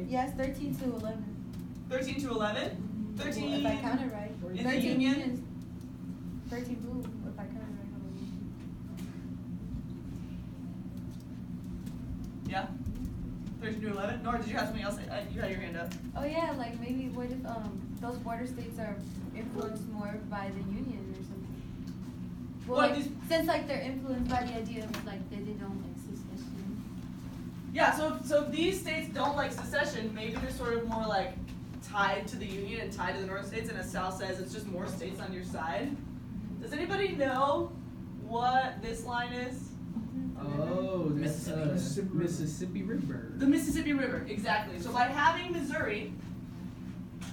Yes, 13 to 11. 13 to 11? 13. Well, if I count it right. In the Union? 13 blue, if I count it right. Yeah? 13 to 11? Nora, did you have something else? You had your hand up. Oh yeah, like maybe what if those border states are influenced more by the Union or something? Well, What, like, these- since like they're influenced by the idea of like they don't like secession. Yeah, so if these states don't like secession, maybe they're sort of more like tied to the Union and tied to the North states, and as Sal says, it's just more states on your side. Does anybody know what this line is? Oh, that's Mississippi River. The Mississippi River, exactly. So by having Missouri,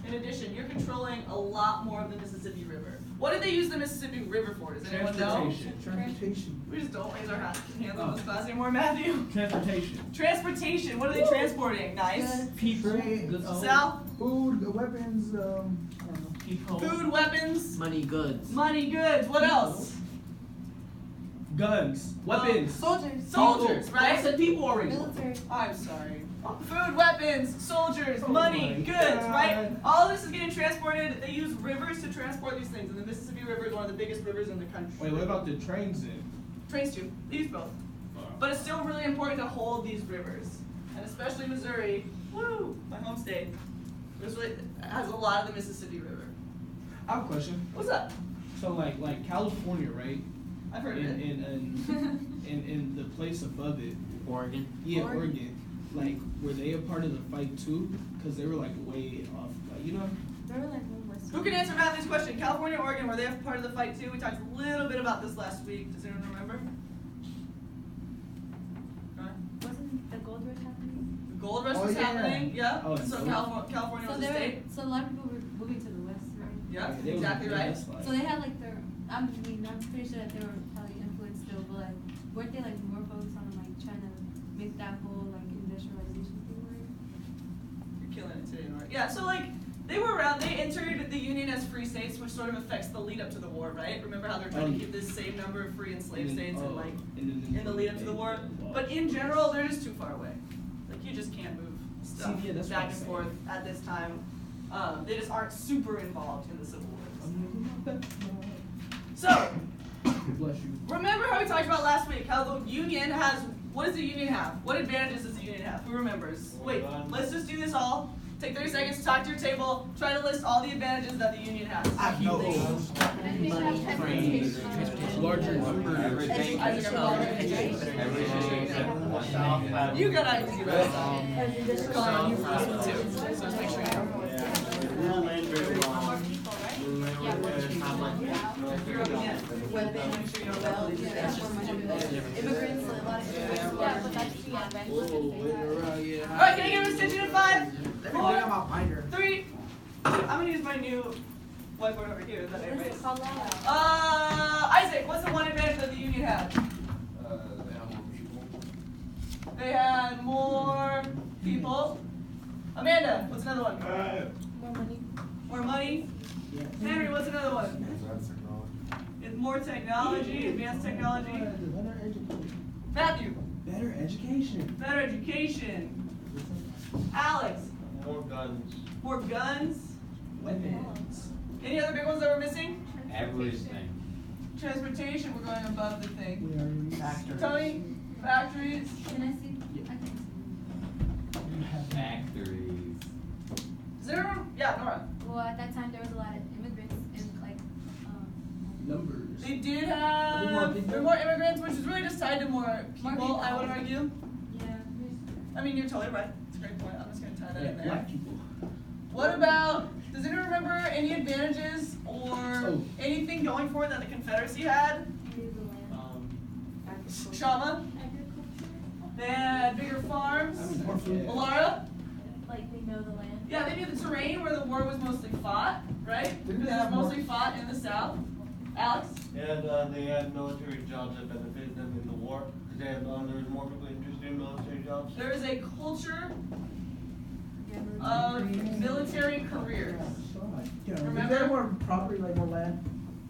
in addition, you're controlling a lot more of the Mississippi River. What did they use the Mississippi River for? Does anyone know? Transportation. We just don't raise our hands on this class anymore, Matthew. Transportation. Transportation. What are they transporting? Nice. Good. People. Good. Sal? Food, weapons, I don't know. People. Food, weapons, Money, goods. money, goods. What else? Guns. Weapons. Soldiers. Soldiers, People. I right? said people already. Military. I'm sorry. Food, weapons, soldiers, Oh money, my goods, God. right? All of this is getting transported. They use rivers to transport these things, and the Mississippi River is one of the biggest rivers in the country. Wait, what about the trains then? Trains too. They use both. But it's still really important to hold these rivers, and especially Missouri, woo, my home state, Missouri has a lot of the Mississippi River. I have a question. What's up? So like California, right? I've heard of it. In the place above it. Oregon. Yeah, Oregon. Oregon. Like, were they a part of the fight too? Because they were like way off, like, you know? They were like homeless. Who can answer Matthew's question? California, Oregon, were they a part of the fight too? We talked a little bit about this last week. Does anyone remember? Wasn't the gold rush happening? The gold rush Oh, was yeah. happening, yeah. Oh, So so- California was a they were, state. so a lot of people were moving to the west, right? Yeah, They was- exactly yeah, right. that's why. So they had like their, I'm pretty sure that they were probably influenced still, but like, weren't they like more focused on like trying to make that whole like industrialization thing work? You're killing it today, Nora. Yeah, so like they were around. They entered the Union as free states, which sort of affects the lead up to the war, right? Remember how they're trying to keep this same number of free and slave states and like in the lead up to the war. But in general, they're just too far away. Like you just can't move stuff See, yeah, that's what back I'm and saying. forth at this time. They just aren't super involved in the civil wars. So Bless you. remember how we talked about last week? How the Union has. What does the Union have? What advantages does the Union have? Who remembers? Wait, let's just do this all. Take 30 seconds to talk to your table. Try to list all the advantages that the Union has. Larger numbers. Isaac, I'm You got IED right now. We're calling on you for this one too. So just make sure you know. You're up again. Make sure you know that. Immigrants, a lot of immigrants. Yeah, but that's the advantage. Alright, can I get a extension in 5, 4, my binder. 3. I'm gonna use my new whiteboard over here that I What's it erased. called now? Isaac, what's the one advantage that the Union had? They had more people. Amanda, what's another one? More money. More money. Henry, what's another one? It's more technology, advanced technology. Better education. Matthew, Better education. better education. Alex, More guns. more guns. Weapons. Any other big ones that we're missing? Everything. Transportation, we're going above the thing. We already. Factories. Tony, factories. Can I see? I can Factories. Is there? Yeah, Nora. see. Well, at that time there was a lot of immigrants and like, Numbers. They did More have people? there were more immigrants, which is really just tied to more people, people. I would argue. yeah. I mean, you're totally right. It's a great point. I'm just going to tie that Yeah, in there. black people. What about, does anyone remember any advantages or Oh. anything going for it that the Confederacy had? Shama? They had bigger farms. I mean, more food. Alara? Like they know the land. Yeah, they knew the terrain where the war was mostly fought, right? Didn't Because they it was have more- mostly fought in the South. Alex? And they had military jobs that benefited them in the war. Because they had, there was more people interested in military jobs. There is a culture of military careers. Remember? Is there more property, like more land?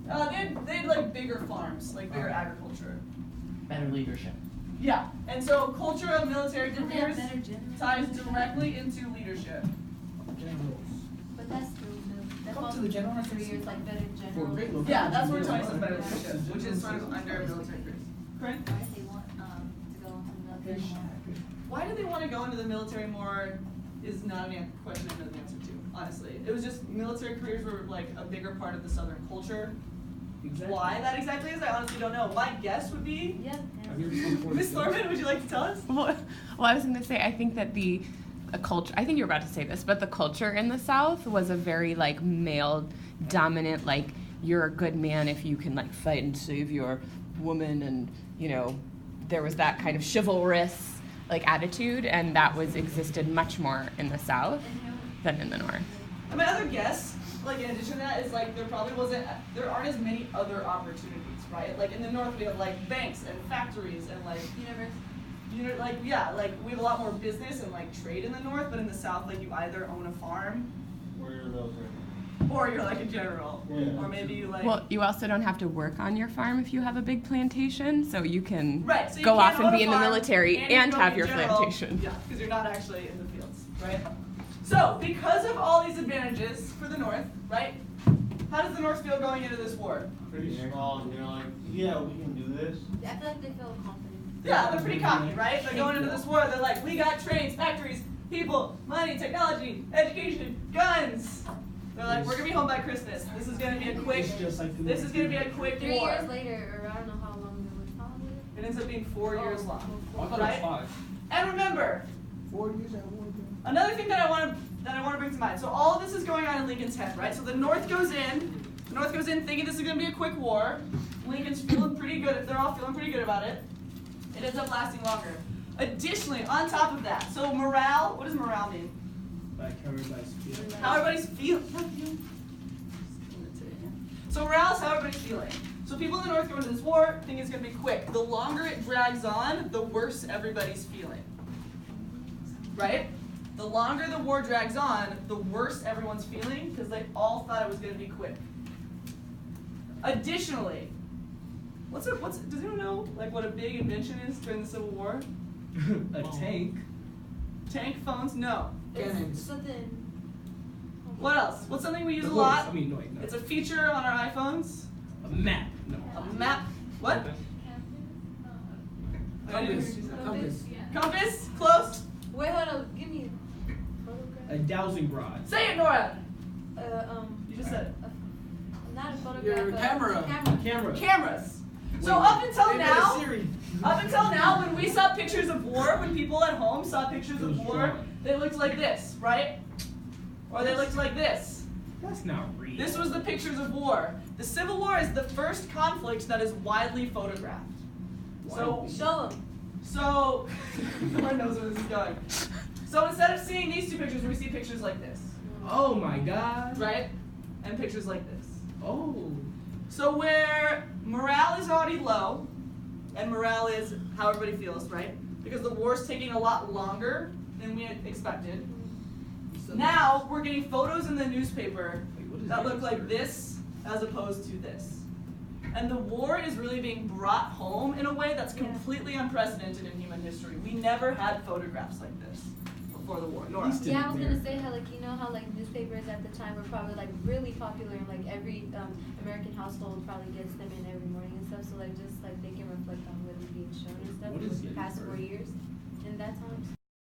They had like bigger farms, like bigger agriculture. Better leadership. Yeah, and so culture of military Didn't they have careers better generals? ties directly into leadership. Generals. But that's true, that Come falls to the into general 3 years, like better For generals. great location. Yeah, that's where Yeah, Tony says right. better Yeah. leadership, which is sort of under military careers. Correct? Why did they want, to go on the military more? Why do they want to go into the military more is not a question I know the answer to, honestly. It was just military careers were like a bigger part of the Southern culture. Exactly. Why that exactly is, I honestly don't know. My guess would be, Yeah. Have you ever seen Forrest Miss Gump? Thorman, would you like to tell us? Well, I was going to say, I think that the culture, I think you were about to say this, but the culture in the South was a very like male dominant, like you're a good man if you can like fight and save your woman, and you know, there was that kind of chivalrous like attitude, and that was existed much more in the South than in the North. And my other guess, like in addition to that, is like there aren't as many other opportunities, right? Like in the North we have like banks and factories and like like we have a lot more business and like trade in the North, but in the South like you either own a farm Or you're military. or you're like a general. Yeah. Or maybe you like Well, you also don't have to work on your farm if you have a big plantation, so you can right, so you go can't off and own a be in the farm military you and can have be your a general. plantation. Yeah, because you're not actually in the fields, right? So because of all these advantages for the North, right? How does the North feel going into this war? Pretty strong, and they're like, yeah, we can do this. I feel like they feel confident. Yeah, they're pretty cocky, right? They're going into this war, they're like, we got trains, factories, people, money, technology, education, guns. They're like, we're gonna be home by Christmas. This is gonna be a quick, It's just like the this is gonna be a quick 3 war. years later, or I don't know how long it was, probably. It ends up being 4 years long, I thought right? it was 5. And remember, 4 years at war. another thing that I want to bring to mind. So all of this is going on in Lincoln's head, right? So the North goes in thinking this is going to be a quick war. Lincoln's feeling pretty good. They're all feeling pretty good about it. It ends up lasting longer. Additionally, on top of that, so morale. What does morale mean? Like how everybody's feeling. How everybody's feeling. So morale is how everybody's feeling. So people in the North go into this war thinking it's going to be quick. The longer it drags on, the worse everybody's feeling. Right? The longer the war drags on, the worse everyone's feeling because they all thought it was going to be quick. Additionally, does anyone know like what a big invention is during the Civil War? A tank. Tank phones? No. Cannons. Something. What else? What's something we use The a horse. lot? I mean, no, wait, no. It's a feature on our iPhones. A map. No. A map. What? Compass. Compass. Compass? Close? Wait, hold on. Give me a photograph. A dowsing rod. Say it, Nora! You just said it. Not a photograph. Your but camera. Camera. Cameras. So Wait, up until Maybe a now, Siri. when we saw pictures of war, when people at home saw pictures of war, they looked like this, right? Or they looked like this. That's not real. This was the pictures of war. The Civil War is the first conflict that is widely photographed. So, Show them. so, no one knows where this is going. So instead of seeing these two pictures, we see pictures like this, Oh my god. right? And pictures like this. Oh. So where morale is already low, and morale is how everybody feels, right? Because the war's taking a lot longer than we had expected. Now we're getting photos in the newspaper Wait, what is that look like Gettysburg? this as opposed to this. And the war is really being brought home in a way that's completely unprecedented in human history. We never had photographs like this before the war. Nora. Least in Yeah, I was gonna America. say how like how like newspapers at the time were probably like really popular and like every American household probably gets them in every morning and stuff. So like just like they can reflect on what is being shown and stuff What in is the past Gettysburg? 4 years in that time.